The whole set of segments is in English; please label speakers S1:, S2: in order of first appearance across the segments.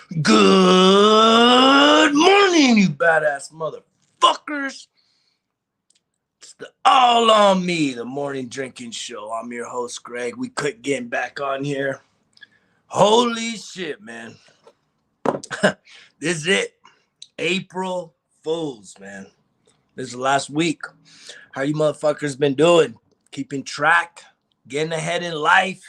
S1: Good morning, you badass motherfuckers. It's the All on Me, the morning drinking show. I'm your host, Greg. We couldn't get back on here. Holy shit, man. This is it. April Fools, man. This is the last week. How you motherfuckers been doing? Keeping track? Getting ahead in life?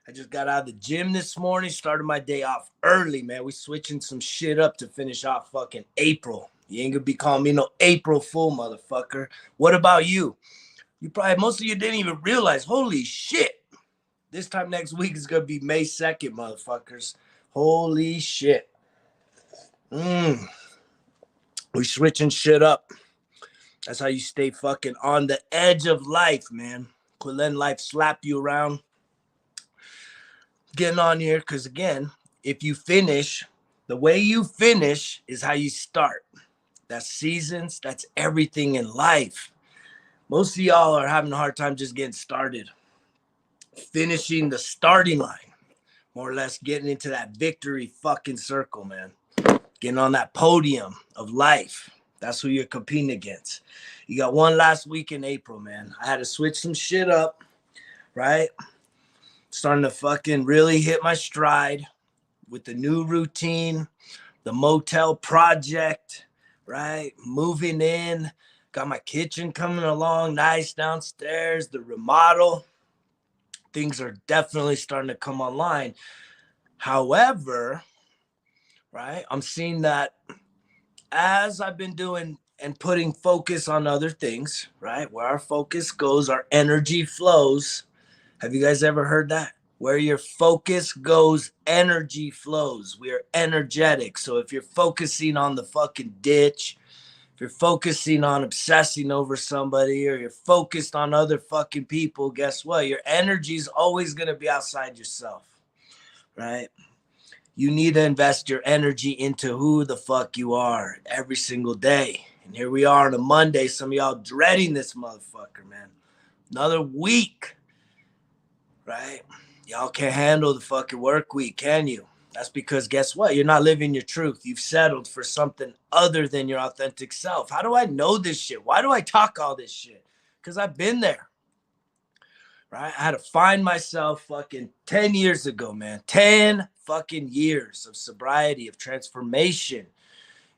S1: I just got out of the gym this morning, started my day off early, man. We switching some shit up to finish off fucking April. You ain't gonna be calling me no April Fool, motherfucker. What about you? Most of you didn't even realize, holy shit. This time next week is gonna be May 2nd, motherfuckers. Holy shit. We switching shit up. That's how you stay fucking on the edge of life, man. Quit letting life slap you around. Getting on here because, again, if you finish, the way you finish is how you start. That's seasons. That's everything in life. Most of y'all are having a hard time just getting started. Finishing the starting line. More or less getting into that victory fucking circle, man. Getting on that podium of life. That's who you're competing against. You got one last week in April, man. I had to switch some shit up, right? Starting to fucking really hit my stride with the new routine, the motel project, right? Moving in, got my kitchen coming along nice downstairs, the remodel. Things are definitely starting to come online. However, right, I'm seeing that as I've been doing and putting focus on other things, right? Where our focus goes, our energy flows. Have you guys ever heard that? Where your focus goes, energy flows. We are energetic. So if you're focusing on the fucking ditch, if you're focusing on obsessing over somebody, or you're focused on other fucking people, guess what? Your energy is always going to be outside yourself, right? You need to invest your energy into who the fuck you are every single day. And here we are on a Monday. Some of y'all dreading this motherfucker, man. Another week, right? Y'all can't handle the fucking work week, can you? That's because guess what? You're not living your truth. You've settled for something other than your authentic self. How do I know this shit? Why do I talk all this shit? Because I've been there, right? I had to find myself fucking 10 years ago, man. 10 fucking years of sobriety, of transformation.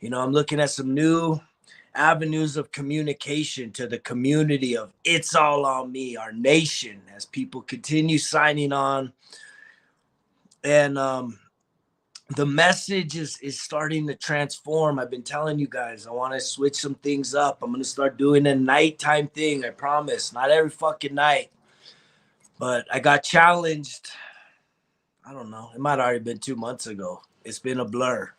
S1: You know, I'm looking at some new avenues of communication to the community of It's All on Me, our nation, as people continue signing on. And the message is starting to transform. I've been telling you guys, I want to switch some things up. I'm going to start doing a nighttime thing. I promise. Not every fucking night. But I got challenged. I don't know. It might have already been 2 months ago. It's been a blur.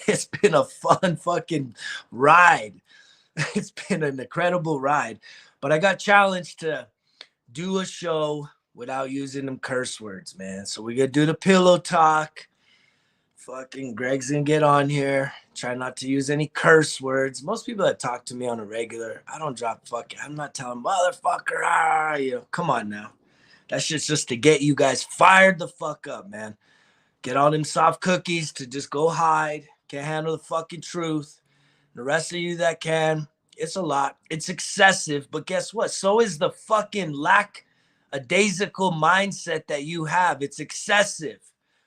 S1: It's been a fun fucking ride. It's been an incredible ride. But I got challenged to do a show without using them curse words, man. So we're going to do the pillow talk. Fucking Greg's going to get on here. Try not to use any curse words. Most people that talk to me on a regular, I don't drop fucking. I'm not telling motherfucker, you know, come on now. That shit's just to get you guys fired the fuck up, man. Get all them soft cookies to just go hide. Can't handle the fucking truth. The rest of you that can, it's a lot. It's excessive. But guess what? So is the fucking lackadaisical mindset that you have. It's excessive,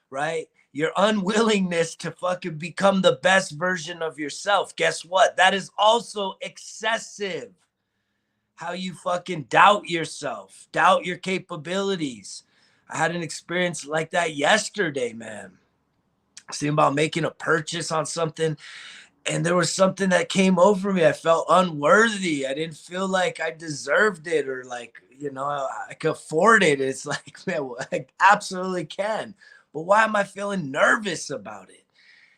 S1: right? Your unwillingness to fucking become the best version of yourself. Guess what? That is also excessive. How you fucking doubt yourself, doubt your capabilities. I had an experience like that yesterday, man. Seeing about making a purchase on something, and there was something that came over me. I felt unworthy. I didn't feel like I deserved it, or like, you know, I could afford it. It's like, man, well, I absolutely can. But why am I feeling nervous about it?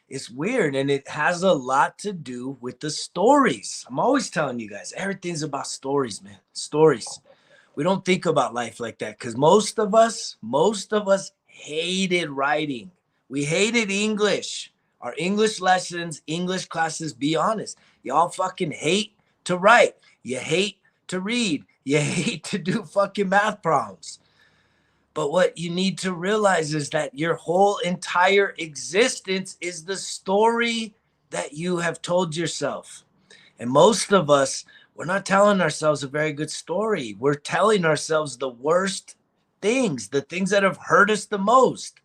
S1: It's weird, and it has a lot to do with the stories. I'm always telling you guys, everything's about stories, man. Stories. We don't think about life like that because most of us hated writing. We hated English. Our English lessons, English classes, be honest. Y'all fucking hate to write. You hate to read. You hate to do fucking math problems. But what you need to realize is that your whole entire existence is the story that you have told yourself. And most of us, we're not telling ourselves a very good story. We're telling ourselves the worst things, the things that have hurt us the most.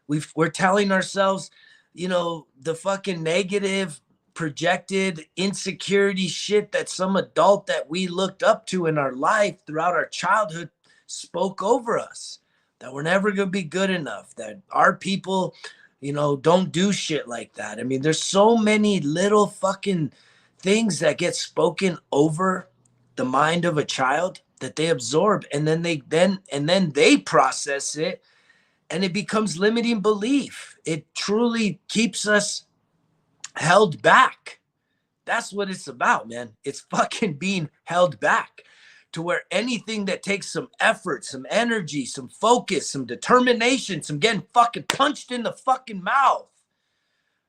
S1: We're telling ourselves, the fucking negative projected insecurity shit that some adult that we looked up to in our life throughout our childhood spoke over us, that we're never going to be good enough, that our people, don't do shit like that. I mean, there's so many little fucking things that get spoken over the mind of a child that they absorb, and then they process it, and it becomes limiting belief. It truly keeps us held back. That's what it's about, man. It's fucking being held back, to where anything that takes some effort, some energy, some focus, some determination, some getting fucking punched in the fucking mouth,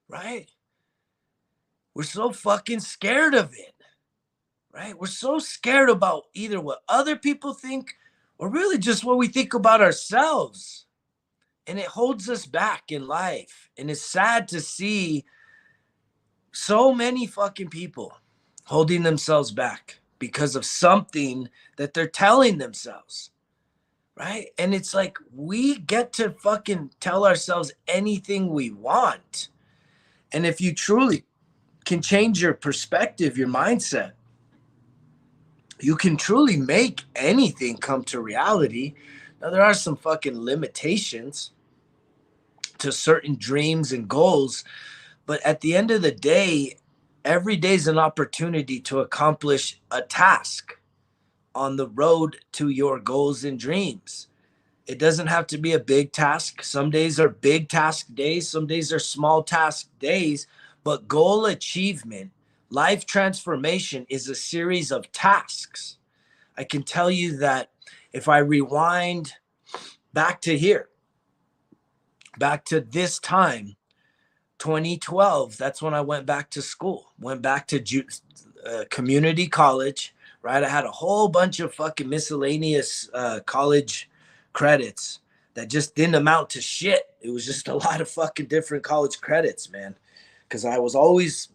S1: right? We're so fucking scared of it, right? We're so scared about either what other people think or really just what we think about ourselves. And it holds us back in life. And it's sad to see so many fucking people holding themselves back because of something that they're telling themselves, right? And it's like, we get to fucking tell ourselves anything we want. And if you truly can change your perspective, your mindset, you can truly make anything come to reality. Now, there are some fucking limitations to certain dreams and goals, but at the end of the day, every day is an opportunity to accomplish a task on the road to your goals and dreams. It doesn't have to be a big task. Some days are big task days, some days are small task days, but goal achievement, life transformation is a series of tasks. I can tell you that if I rewind back to here, back to this time, 2012, that's when I went back to school, went back to community college, right? I had a whole bunch of fucking miscellaneous college credits that just didn't amount to shit. It was just a lot of fucking different college credits, man. Because I was always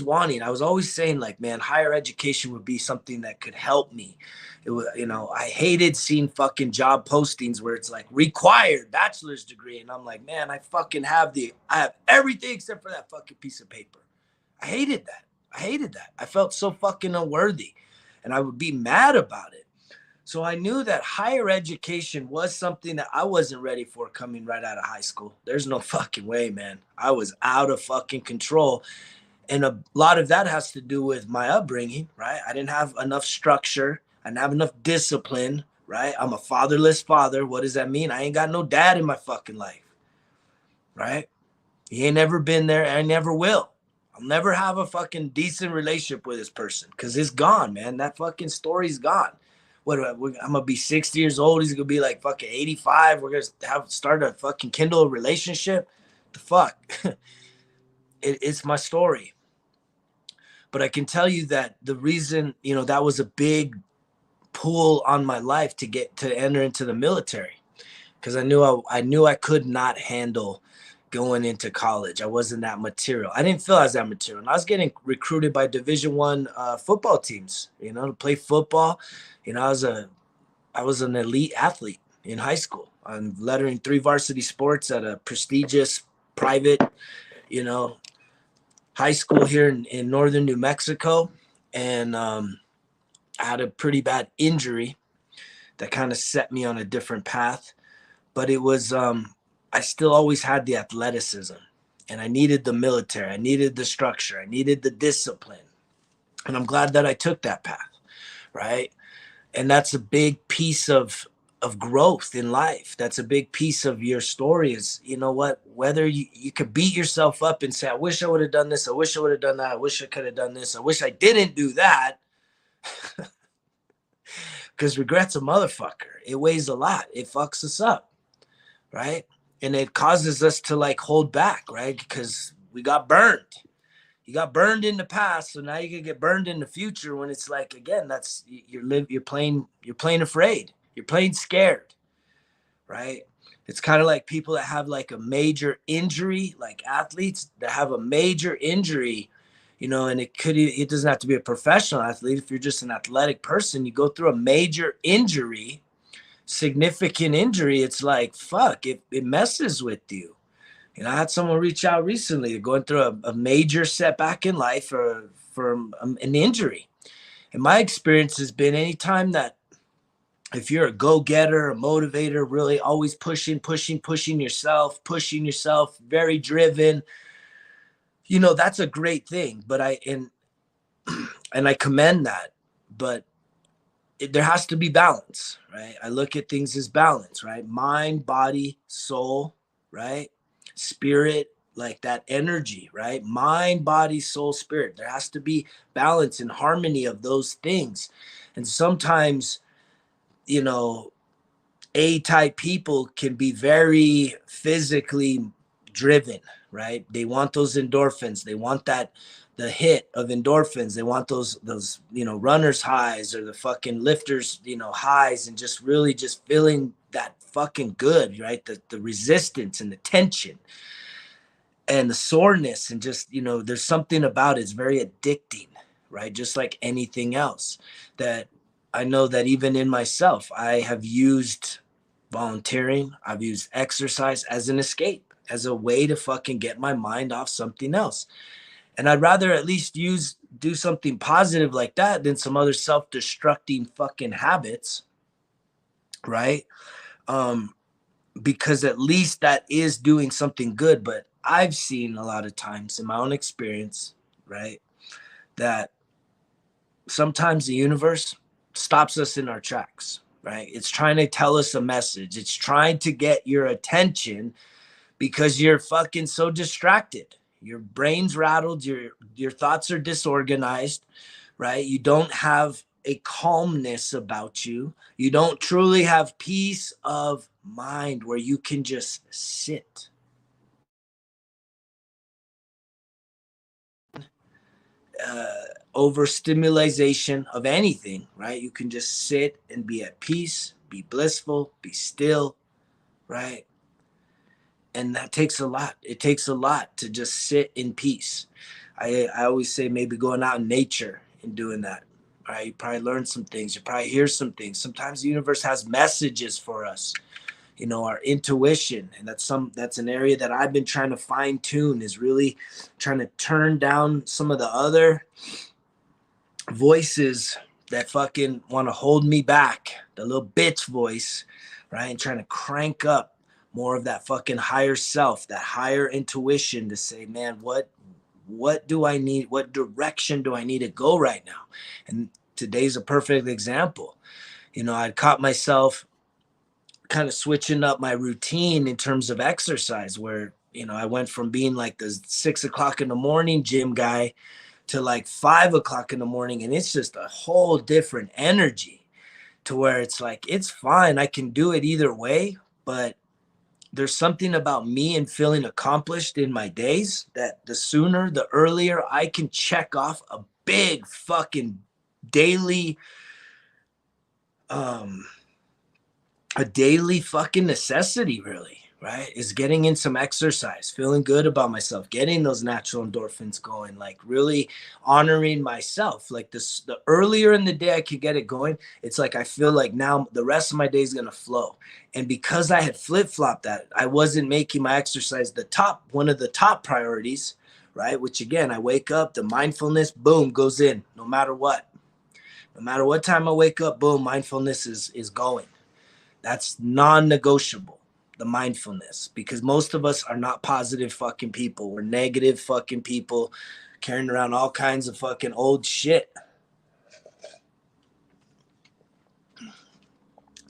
S1: wanting, I was always saying, like, man, higher education would be something that could help me. It was, I hated seeing fucking job postings where it's like required bachelor's degree. And I'm like, man, I have everything except for that fucking piece of paper. I hated that. I felt so fucking unworthy, and I would be mad about it. So I knew that higher education was something that I wasn't ready for coming right out of high school. There's no fucking way, man. I was out of fucking control. And a lot of that has to do with my upbringing, right? I didn't have enough structure. I didn't have enough discipline, right? I'm a fatherless father. What does that mean? I ain't got no dad in my fucking life, right? He ain't never been there, and I never will. I'll never have a fucking decent relationship with this person because it's gone, man. That fucking story's gone. I'm gonna be 60 years old. He's gonna be like fucking 85. We're gonna start a fucking Kindle relationship. The fuck? It's my story. But I can tell you that the reason, that was a big pull on my life to enter into the military, because I knew I could not handle going into college. I wasn't that material. I didn't feel I was that material. And I was getting recruited by Division I football teams, to play football. I was an elite athlete in high school. I'm lettering 3 varsity sports at a prestigious private, high school here in northern New Mexico. And I had a pretty bad injury that kind of set me on a different path. But it was, I still always had the athleticism, and I needed the military. I needed the structure. I needed the discipline. And I'm glad that I took that path, right? And that's a big piece of growth in life. That's a big piece of your story is, whether you could beat yourself up and say, I wish I would have done this. I wish I would have done that. I wish I could have done this. I wish I didn't do that. Because regret's a motherfucker. It weighs a lot. It fucks us up, right? And it causes us to hold back, right? Because we got burned. You got burned in the past, so now you can get burned in the future. When it's again, that's you're playing afraid. You're playing scared. right? It's kind of like people that have like a major injury, like athletes that have a major injury, you know, and it doesn't have to be a professional athlete. If you're just an athletic person, you go through a major injury, significant injury, it's like, fuck, it messes with you. You know, I had someone reach out recently, going through a major setback in life for an injury. And my experience has been anytime that if you're a go-getter, a motivator, really always pushing yourself, very driven, you know, that's a great thing. But and I commend that. But there has to be balance, right? I look at things as balance, right? Mind, body, soul, right? Spirit, like that energy, right? Mind, body, soul, spirit. There has to be balance and harmony of those things. And sometimes, you know, A-type people can be very physically driven, right? They want those endorphins. They want the hit of endorphins. They want those, you know, runners highs or the fucking lifters, you know, highs, and just really just feeling that fucking good, right? The resistance and the tension and the soreness, and just, you know, there's something about it. It's very addicting, right? Just like anything else. That I know that even in myself, I have used volunteering, I've used exercise as an escape, as a way to fucking get my mind off something else. And I'd rather at least do something positive like that than some other self-destructing fucking habits, right? Um, because at least that is doing something good. But I've seen a lot of times in my own experience, right, that sometimes the universe stops us in our tracks, right? It's trying to tell us a message. It's trying to get your attention because you're fucking so distracted. Your brain's rattled, your thoughts are disorganized, right? You don't have a calmness about you. You don't truly have peace of mind where you can just sit. Overstimulation of anything, right? You can just sit and be at peace, be blissful, be still, right? And that takes a lot. It takes a lot to just sit in peace. I always say maybe going out in nature and doing that, right? You probably learn some things. You probably hear some things. Sometimes the universe has messages for us, you know, our intuition. And that's an area that I've been trying to fine tune, is really trying to turn down some of the other voices that fucking want to hold me back, the little bitch voice, right? And trying to crank up more of that fucking higher self, that higher intuition to say, man, what do I need? What direction do I need to go right now? And today's a perfect example. You know, I caught myself kind of switching up my routine in terms of exercise, where, you know, I went from being like the 6 o'clock in the morning gym guy to like 5 o'clock in the morning. And it's just a whole different energy, to where it's like, it's fine. I can do it either way, but there's something about me and feeling accomplished in my days that the sooner, the earlier I can check off a big fucking daily, a daily fucking necessity, really, right? Is getting in some exercise, feeling good about myself, getting those natural endorphins going, like really honoring myself. Like this, the earlier in the day I could get it going, it's like I feel like now the rest of my day is gonna flow. And because I had flip-flopped that, I wasn't making my exercise one of the top priorities, right? Which again, I wake up, the mindfulness, boom, goes in no matter what. No matter what time I wake up, boom, mindfulness is going. That's non-negotiable, the mindfulness, because most of us are not positive fucking people. We're negative fucking people carrying around all kinds of fucking old shit.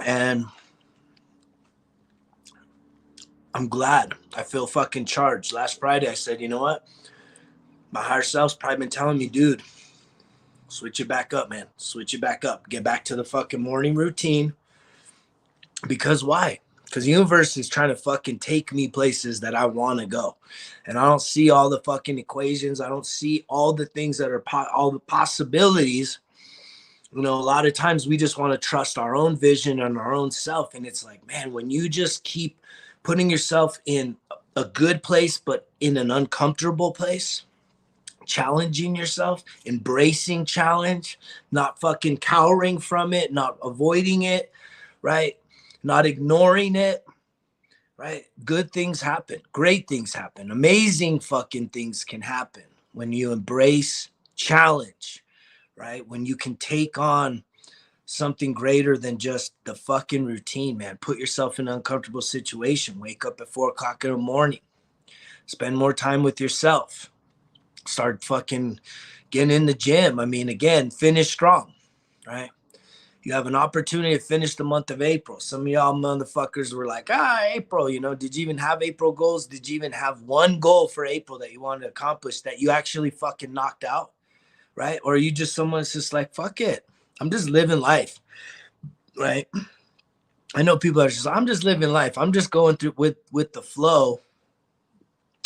S1: And I'm glad. I feel fucking charged. Last Friday I said, you know what? My higher self's probably been telling me, dude, switch it back up, man. Switch it back up. Get back to the fucking morning routine. Because why? Because the universe is trying to fucking take me places that I want to go. And I don't see all the fucking equations. I don't see all the things that are all the possibilities You know, a lot of times we just want to trust our own vision and our own self. And it's like, man, when you just keep putting yourself in a good place, but in an uncomfortable place, challenging yourself, embracing challenge, not fucking cowering from it, not avoiding it, right? Not ignoring it, right? Good things happen, great things happen, amazing fucking things can happen when you embrace challenge, right? When you can take on something greater than just the fucking routine, man. Put yourself in an uncomfortable situation. Wake up at 4 o'clock in the morning. Spend more time with yourself. Start fucking getting in the gym. I mean, again, finish strong, right? You have an opportunity to finish the month of April. Some of y'all motherfuckers were like, April, you know, did you even have April goals? Did you even have one goal for April that you wanted to accomplish that you actually fucking knocked out, right? Or are you just someone that's just like, fuck it, I'm just living life, right? I know people are just, I'm just living life. I'm just going through with the flow,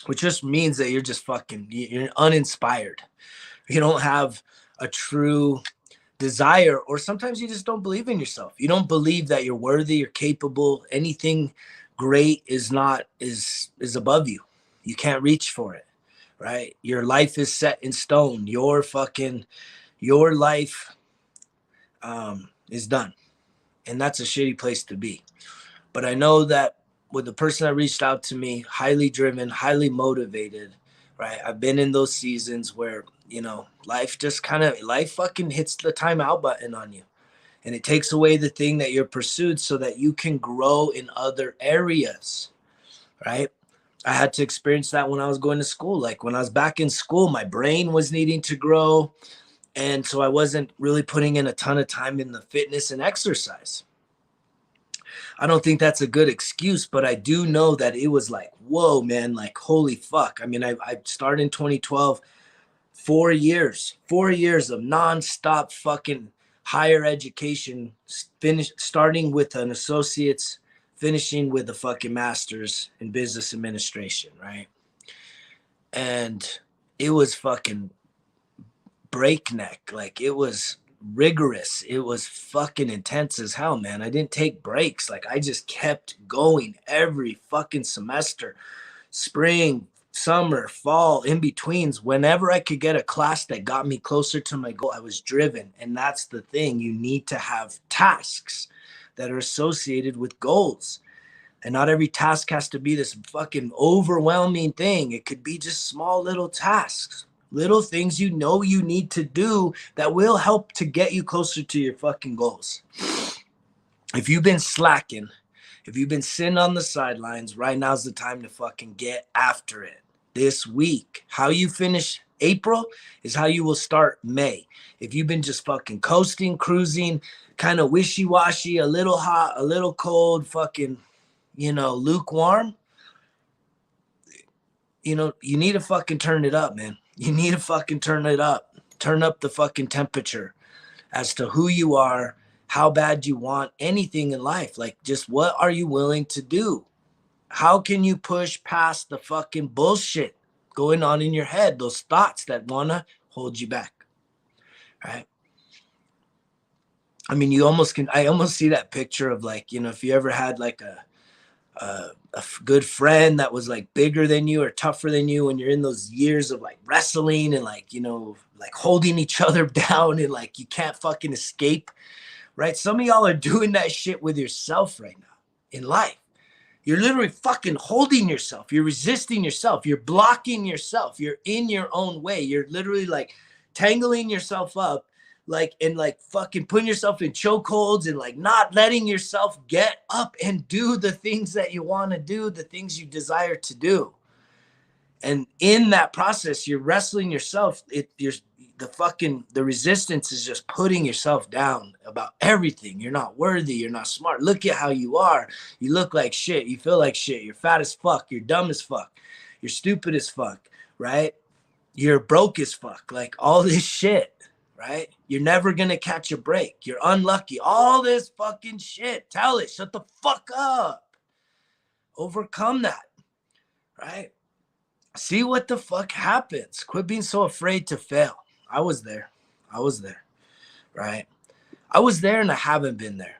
S1: which just means that you're just fucking, you're uninspired. You don't have a true desire, or sometimes you just don't believe in yourself. You don't believe that you're worthy, you're capable. Anything great is above you. You can't reach for it, right? Your life is set in stone. Your life is done. And that's a shitty place to be. But I know that with the person that reached out to me, highly driven, highly motivated, right? I've been in those seasons where, you know, life fucking hits the timeout button on you. And it takes away the thing that you're pursued so that you can grow in other areas, right? I had to experience that when I was going to school. Like when I was back in school, my brain was needing to grow. And so I wasn't really putting in a ton of time in the fitness and exercise. I don't think that's a good excuse, but I do know that it was like, whoa, man, like, holy fuck. I mean, I started in 2012, 4 years of nonstop fucking higher education, starting with an associate's, finishing with a fucking master's in business administration, right? And it was fucking breakneck. Like it was rigorous. It was fucking intense as hell, man. I didn't take breaks. Like I just kept going every fucking semester, spring, summer, fall, in betweens. Whenever I could get a class that got me closer to my goal, I was driven. And that's the thing. You need to have tasks that are associated with goals. And not every task has to be this fucking overwhelming thing. It could be just small little tasks, little things you know you need to do that will help to get you closer to your fucking goals. If you've been slacking, if you've been sitting on the sidelines, right now's the time to fucking get after it. This week, how you finish April is how you will start May. If you've been just fucking coasting, cruising, kind of wishy-washy, a little hot, a little cold, fucking, you know, lukewarm, you know, you need to fucking turn it up, man. You need to fucking turn it up. Turn up the fucking temperature as to who you are, how bad you want anything in life. Like, just what are you willing to do? How can you push past the fucking bullshit going on in your head, those thoughts that want to hold you back, right? I mean, I almost see that picture of like, you know, if you ever had like a good friend that was like bigger than you or tougher than you, and you're in those years of like wrestling and like, you know, like holding each other down and like you can't fucking escape, right? Some of y'all are doing that shit with yourself right now in life. You're literally fucking holding yourself. You're resisting yourself. You're blocking yourself. You're in your own way. You're literally like tangling yourself up, like, and like fucking putting yourself in chokeholds and like not letting yourself get up and do the things that you want to do, the things you desire to do. And in that process, you're wrestling yourself. The resistance is just putting yourself down about everything. You're not worthy. You're not smart. Look at how you are. You look like shit. You feel like shit. You're fat as fuck. You're dumb as fuck. You're stupid as fuck, right? You're broke as fuck. Like all this shit, right? You're never going to catch a break. You're unlucky. All this fucking shit. Tell it. Shut the fuck up. Overcome that, right? See what the fuck happens. Quit being so afraid to fail. I was there, right? I was there and I haven't been there.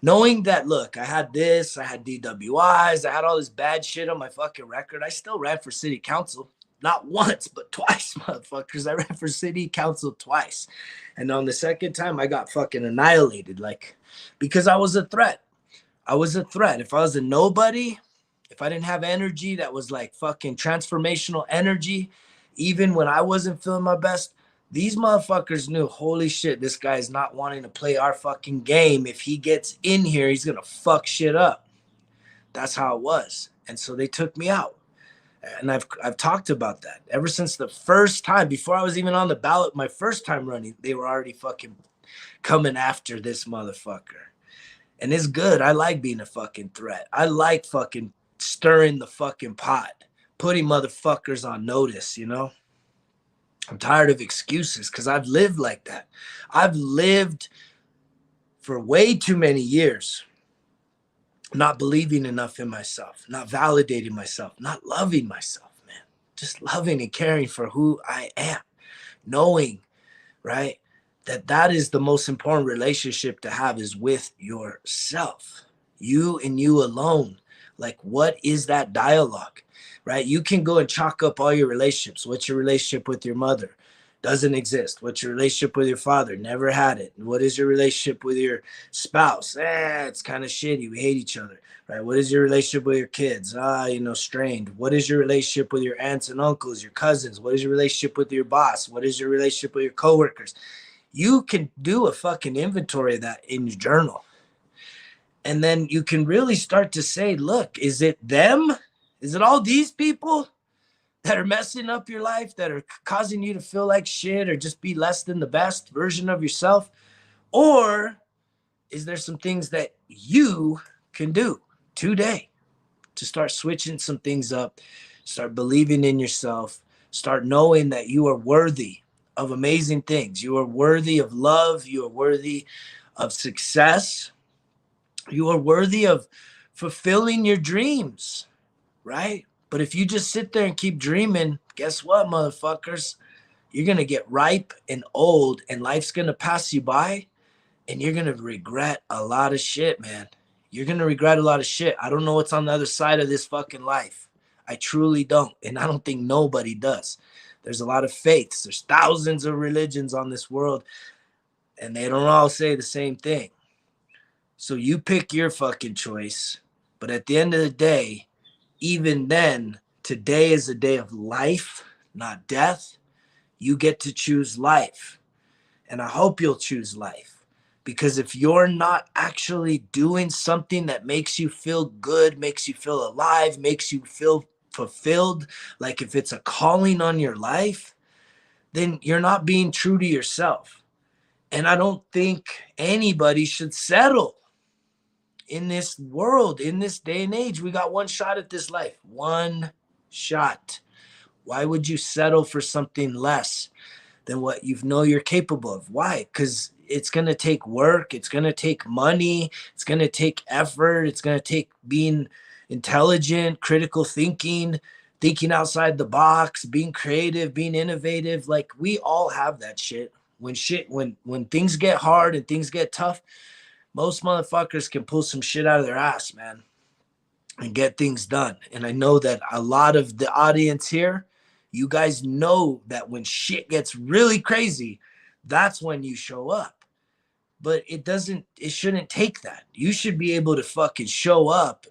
S1: Knowing that, look, I had this, I had DWIs, I had all this bad shit on my fucking record. I still ran for city council. Not once, but twice, motherfuckers. I ran for city council twice. And on the second time, I got fucking annihilated, like, because I was a threat. I was a threat. If I was a nobody, if I didn't have energy that was like fucking transformational energy, even when I wasn't feeling my best, these motherfuckers knew, holy shit, this guy is not wanting to play our fucking game. If he gets in here, he's going to fuck shit up. That's how it was. And so they took me out. And I've talked about that ever since the first time, before I was even on the ballot, my first time running, they were already fucking coming after this motherfucker. And it's good. I like being a fucking threat. I like fucking stirring the fucking pot, putting motherfuckers on notice, you know? I'm tired of excuses because I've lived like that. I've lived for way too many years not believing enough in myself, not validating myself, not loving myself, man. Just loving and caring for who I am, knowing, right, that is the most important relationship to have is with yourself, you and you alone. Like, what is that dialogue, right? You can go and chalk up all your relationships. What's your relationship with your mother? Doesn't exist. What's your relationship with your father? Never had it. What is your relationship with your spouse? It's kind of shitty. We hate each other, right? What is your relationship with your kids? Strained. What is your relationship with your aunts and uncles, your cousins? What is your relationship with your boss? What is your relationship with your coworkers? You can do a fucking inventory of that in your journal. And then you can really start to say, look, is it them? Is it all these people that are messing up your life, that are causing you to feel like shit or just be less than the best version of yourself? Or is there some things that you can do today to start switching some things up, start believing in yourself, start knowing that you are worthy of amazing things. You are worthy of love. You are worthy of success. You are worthy of fulfilling your dreams, right? But if you just sit there and keep dreaming, guess what, motherfuckers? You're going to get ripe and old, and life's going to pass you by, and you're going to regret a lot of shit, man. You're going to regret a lot of shit. I don't know what's on the other side of this fucking life. I truly don't, and I don't think nobody does. There's a lot of faiths. There's thousands of religions on this world, and they don't all say the same thing. So you pick your fucking choice, but at the end of the day, even then, today is a day of life, not death. You get to choose life. And I hope you'll choose life. Because if you're not actually doing something that makes you feel good, makes you feel alive, makes you feel fulfilled, like if it's a calling on your life, then you're not being true to yourself. And I don't think anybody should settle. In this world, in this day and age, we got one shot at this life. One shot. Why would you settle for something less than what you know you're capable of? Why? Because it's going to take work. It's going to take money. It's going to take effort. It's going to take being intelligent, critical thinking, thinking outside the box, being creative, being innovative. Like, we all have that shit. When things get hard and things get tough, most motherfuckers can pull some shit out of their ass, man, and get things done. And I know that a lot of the audience here, you guys know that when shit gets really crazy, that's when you show up. But it shouldn't take that. You should be able to fucking show up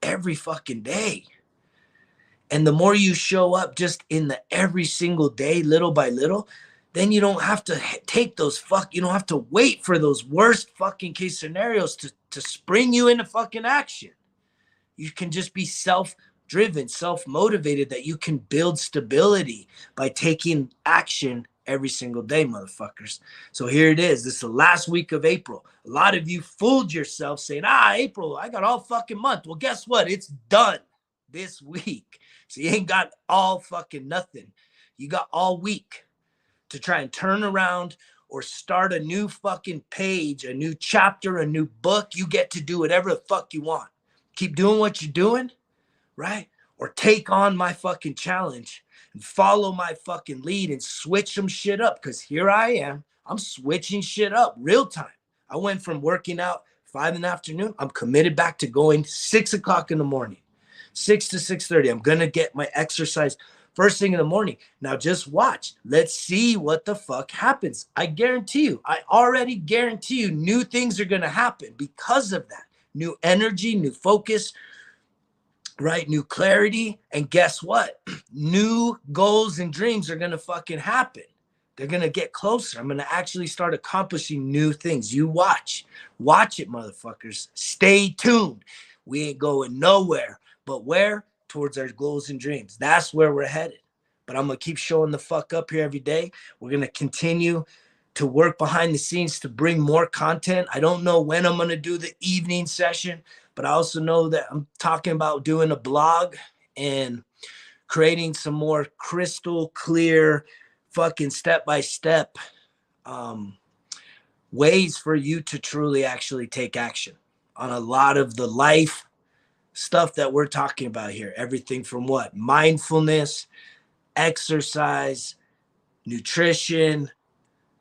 S1: every fucking day. And the more you show up just in the every single day, little by little, then you don't have to take you don't have to wait for those worst fucking case scenarios to spring you into fucking action. You can just be self-driven, self-motivated, that you can build stability by taking action every single day, motherfuckers. So here it is. This is the last week of April. A lot of you fooled yourself saying, April, I got all fucking month. Well, guess what? It's done this week. So you ain't got all fucking nothing. You got all week to try and turn around or start a new fucking page, a new chapter, a new book. You get to do whatever the fuck you want. Keep doing what you're doing, right? Or take on my fucking challenge and follow my fucking lead and switch some shit up. Because here I am. I'm switching shit up real time. I went from working out 5 in the afternoon. I'm committed back to going 6 o'clock in the morning, 6 to 6:30. I'm going to get my exercise first thing in the morning. Now just watch. Let's see what the fuck happens. I guarantee you, I already guarantee you new things are going to happen because of that. New energy, new focus, right? New clarity. And guess what? New goals and dreams are going to fucking happen. They're going to get closer. I'm going to actually start accomplishing new things. You watch. Watch it, motherfuckers. Stay tuned. We ain't going nowhere. But where? Towards our goals and dreams. That's where we're headed. But I'm going to keep showing the fuck up here every day. We're going to continue to work behind the scenes to bring more content. I don't know when I'm going to do the evening session, but I also know that I'm talking about doing a blog and creating some more crystal clear fucking step-by-step ways for you to truly actually take action on a lot of the life stuff that we're talking about here. Everything from what? Mindfulness, exercise, nutrition,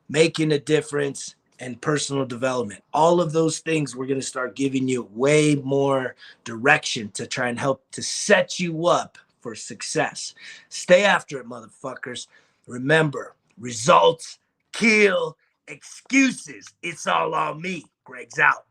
S1: making a difference, and personal development. All of those things we're going to start giving you way more direction to try and help to set you up for success. Stay after it, motherfuckers. Remember, results kill excuses. It's all on me. Greg's out.